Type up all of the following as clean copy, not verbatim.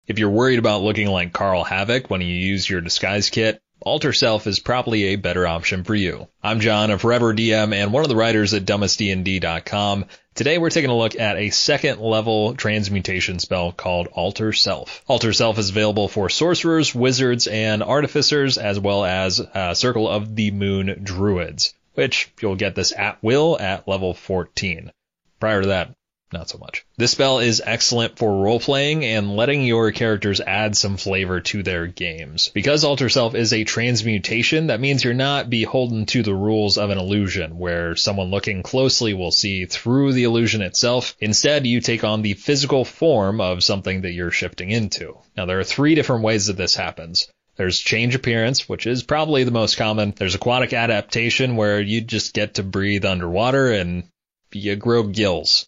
If you're worried about looking like Carl Havoc when you use your disguise kit, Alter Self is probably a better option for you. I'm John, a forever DM and one of the writers at dumbestdnd.com. Today we're taking a look at a second level transmutation spell called Alter Self. Alter Self is available for sorcerers, wizards, and artificers, as well as Circle of the Moon druids, which you'll get this at will at level 14. Prior to that, not so much. This spell is excellent for role-playing and letting your characters add some flavor to their games. Because Alter Self is a transmutation, that means you're not beholden to the rules of an illusion, where someone looking closely will see through the illusion itself. Instead, you take on the physical form of something that you're shifting into. Now, there are 3 different ways that this happens. There's change appearance, which is probably the most common. There's aquatic adaptation, where you just get to breathe underwater and you grow gills.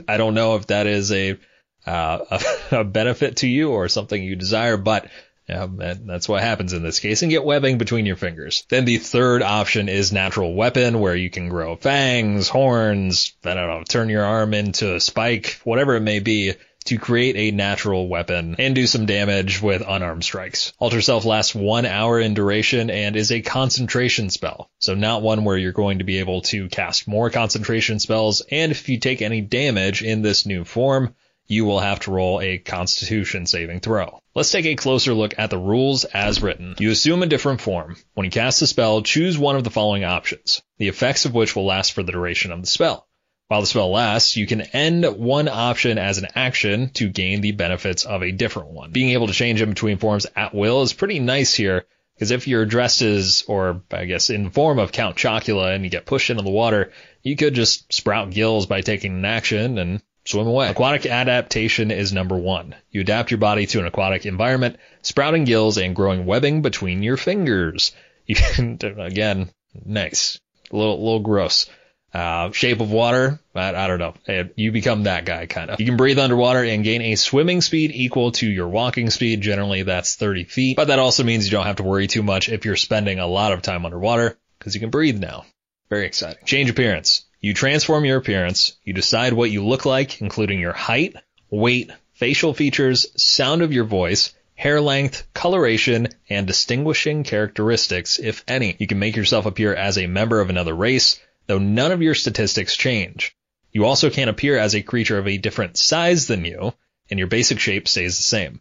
I don't know if that is a benefit to you or something you desire, but that's what happens in this case, and get webbing between your fingers. Then the third option is natural weapon, where you can grow fangs, horns, turn your arm into a spike, whatever it may be, to create a natural weapon and do some damage with unarmed strikes. Alter Self lasts 1 hour in duration and is a concentration spell, so not one where you're going to be able to cast more concentration spells, and if you take any damage in this new form, you will have to roll a Constitution saving throw. Let's take a closer look at the rules as written. You assume a different form. When you cast a spell, choose one of the following options, the effects of which will last for the duration of the spell. While the spell lasts, you can end one option as an action to gain the benefits of a different one. Being able to change in between forms at will is pretty nice here, because if you're dressed as, or I guess in the form of Count Chocula and you get pushed into the water, you could just sprout gills by taking an action and swim away. Aquatic adaptation is number 1. You adapt your body to an aquatic environment, sprouting gills and growing webbing between your fingers. You can, again, nice. A little gross. Shape of water, I don't know. You become that guy, kind of. You can breathe underwater and gain a swimming speed equal to your walking speed. Generally, that's 30 feet. But that also means you don't have to worry too much if you're spending a lot of time underwater, because you can breathe now. Very exciting. Change appearance. You transform your appearance. You decide what you look like, including your height, weight, facial features, sound of your voice, hair length, coloration, and distinguishing characteristics, if any. You can make yourself appear as a member of another race, though none of your statistics change. You also can appear as a creature of a different size than you, and your basic shape stays the same.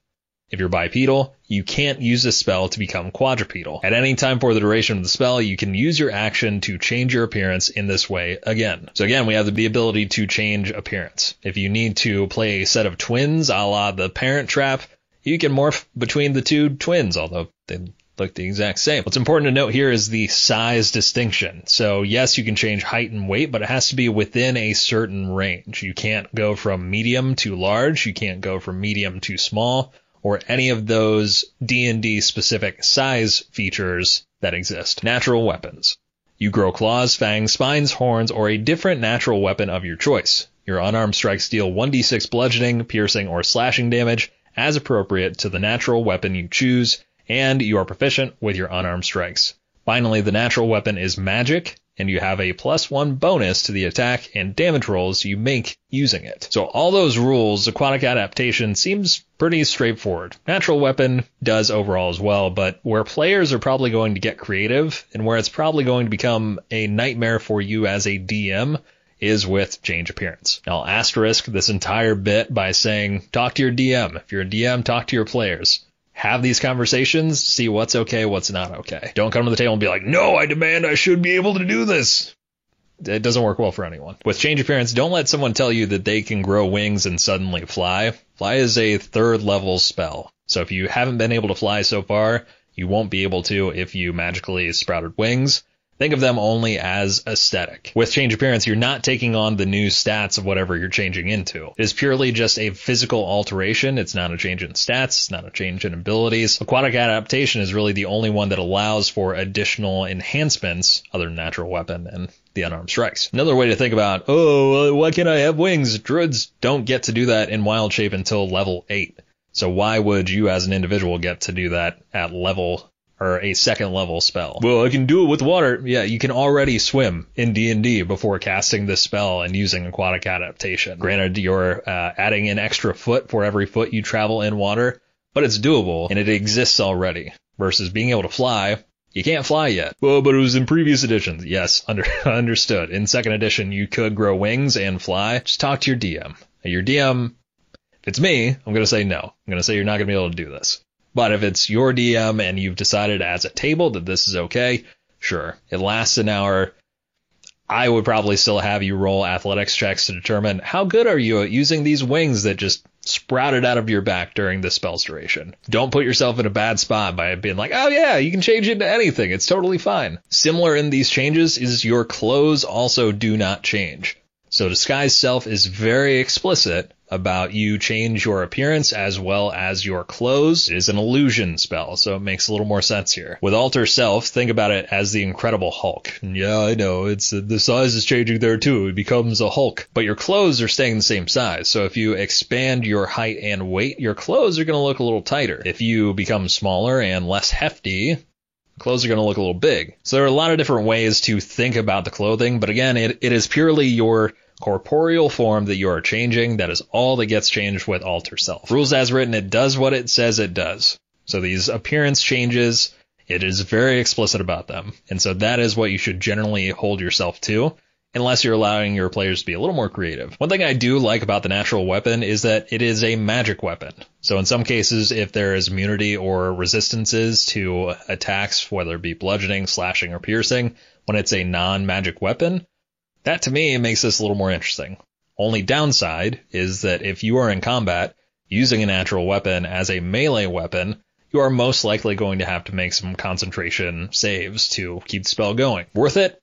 If you're bipedal, you can't use this spell to become quadrupedal. At any time for the duration of the spell, you can use your action to change your appearance in this way again. So again, we have the ability to change appearance. If you need to play a set of twins, a la the Parent Trap, you can morph between the 2 twins, although they look the exact same. What's important to note here is the size distinction. So yes, you can change height and weight, but it has to be within a certain range. You can't go from medium to large. You can't go from medium to small, or any of those D&D specific size features that exist. Natural weapons. You grow claws, fangs, spines, horns, or a different natural weapon of your choice. Your unarmed strikes deal 1d6 bludgeoning, piercing, or slashing damage as appropriate to the natural weapon you choose, and you are proficient with your unarmed strikes. Finally, the natural weapon is magic, and you have a +1 bonus to the attack and damage rolls you make using it. So all those rules, aquatic adaptation seems pretty straightforward. Natural weapon does overall as well, but where players are probably going to get creative, and where it's probably going to become a nightmare for you as a DM, is with change appearance. Now, I'll asterisk this entire bit by saying, talk to your DM. If you're a DM, talk to your players. Have these conversations, see what's okay, what's not okay. Don't come to the table and be like, no, I demand I should be able to do this. It doesn't work well for anyone. With change appearance, don't let someone tell you that they can grow wings and suddenly fly. Fly is a 3rd level spell. So if you haven't been able to fly so far, you won't be able to if you magically sprouted wings. Think of them only as aesthetic. With change appearance, you're not taking on the new stats of whatever you're changing into. It is purely just a physical alteration. It's not a change in stats. It's not a change in abilities. Aquatic adaptation is really the only one that allows for additional enhancements other than natural weapon and the unarmed strikes. Another way to think about, why can't I have wings? Druids don't get to do that in wild shape until level 8. So why would you as an individual get to do that at level or a second level spell. Well, I can do it with water. Yeah, you can already swim in D&D before casting this spell and using aquatic adaptation. Granted, you're adding an extra foot for every foot you travel in water, but it's doable and it exists already. Versus being able to fly, you can't fly yet. Well, but it was in previous editions. Yes, understood. In second edition, you could grow wings and fly. Just talk to your DM. Your DM, if it's me, I'm going to say no. I'm going to say you're not going to be able to do this. But if it's your DM and you've decided as a table that this is okay, sure. It lasts an hour. I would probably still have you roll athletics checks to determine how good are you at using these wings that just sprouted out of your back during the spell's duration. Don't put yourself in a bad spot by being like, oh yeah, you can change into anything. It's totally fine. Similar in these changes is your clothes also do not change. So Disguise Self is very explicit about you change your appearance as well as your clothes. It is an illusion spell, so it makes a little more sense here. With Alter Self, think about it as the Incredible Hulk. Yeah, I know, it's the size is changing there too. It becomes a Hulk. But your clothes are staying the same size, so if you expand your height and weight, your clothes are going to look a little tighter. If you become smaller and less hefty, clothes are going to look a little big. So there are a lot of different ways to think about the clothing, but again, it is purely your corporeal form that you are changing. That is all that gets changed with Alter Self. Rules as written, it does what it says it does. So these appearance changes, it is very explicit about them. And so that is what you should generally hold yourself to, unless you're allowing your players to be a little more creative. One thing I do like about the natural weapon is that it is a magic weapon. So in some cases, if there is immunity or resistances to attacks, whether it be bludgeoning, slashing, or piercing, when it's a non-magic weapon, that to me makes this a little more interesting. Only downside is that if you are in combat using a natural weapon as a melee weapon, you are most likely going to have to make some concentration saves to keep the spell going. Worth it?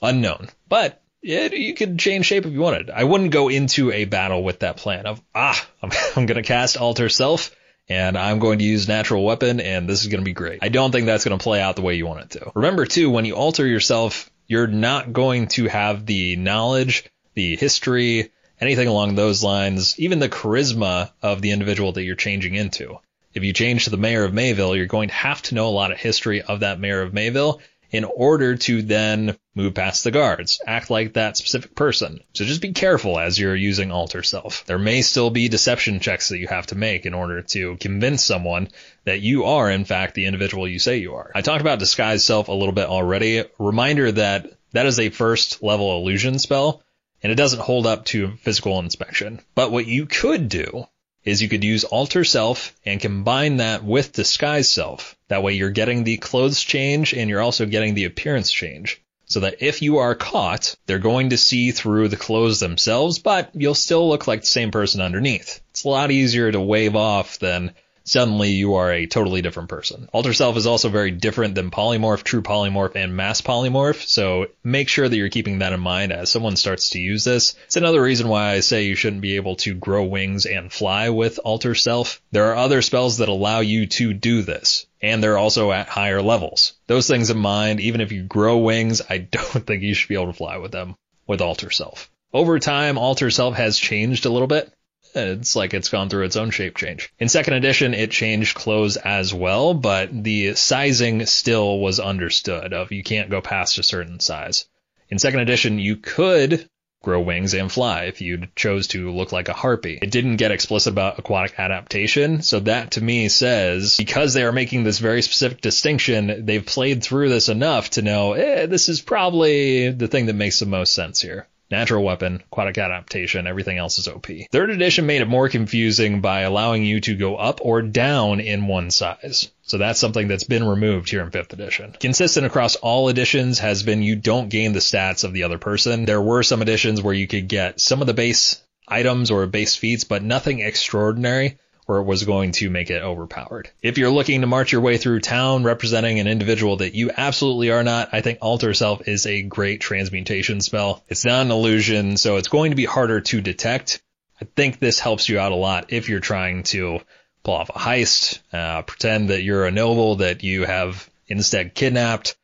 Unknown. But you could change shape if you wanted. I wouldn't go into a battle with that plan of, I'm going to cast Alter Self and I'm going to use natural weapon and this is going to be great. I don't think that's going to play out the way you want it to. Remember too, when you alter yourself, you're not going to have the knowledge, the history, anything along those lines, even the charisma of the individual that you're changing into. If you change to the Mayor of Mayville, you're going to have to know a lot of history of that Mayor of Mayville in order to then move past the guards, act like that specific person. So just be careful as you're using Alter Self. There may still be deception checks that you have to make in order to convince someone that you are, in fact, the individual you say you are. I talked about Disguise Self a little bit already. Reminder that that is a first level illusion spell, and it doesn't hold up to physical inspection. But what you could do is you could use Alter Self and combine that with Disguise Self. That way you're getting the clothes change and you're also getting the appearance change. So that if you are caught, they're going to see through the clothes themselves, but you'll still look like the same person underneath. It's a lot easier to wave off than suddenly you are a totally different person. Alter Self is also very different than Polymorph, True Polymorph, and Mass Polymorph, so make sure that you're keeping that in mind as someone starts to use this. It's another reason why I say you shouldn't be able to grow wings and fly with Alter Self. There are other spells that allow you to do this, and they're also at higher levels. Those things in mind, even if you grow wings, I don't think you should be able to fly with them with Alter Self. Over time, Alter Self has changed a little bit. It's like it's gone through its own shape change. In second edition, it changed clothes as well, but the sizing still was understood of you can't go past a certain size. In second edition, you could grow wings and fly if you chose to look like a harpy. It didn't get explicit about aquatic adaptation, so that to me says, because they are making this very specific distinction, they've played through this enough to know, this is probably the thing that makes the most sense here. Natural weapon, aquatic adaptation, everything else is OP. Third edition made it more confusing by allowing you to go up or down in one size. So that's something that's been removed here in 5th edition. Consistent across all editions has been you don't gain the stats of the other person. There were some editions where you could get some of the base items or base feats, but nothing extraordinary where it was going to make it overpowered. If you're looking to march your way through town representing an individual that you absolutely are not, I think Alter Self is a great transmutation spell. It's not an illusion, so it's going to be harder to detect. I think this helps you out a lot if you're trying to pull off a heist, pretend that you're a noble that you have instead kidnapped.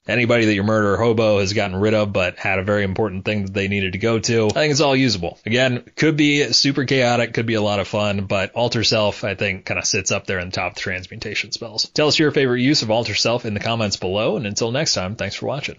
Anybody that your murderer hobo has gotten rid of but had a very important thing that they needed to go to, I think it's all usable. Again, could be super chaotic, could be a lot of fun, but Alter Self, I think, kind of sits up there in the top of transmutation spells. Tell us your favorite use of Alter Self in the comments below, and until next time, thanks for watching.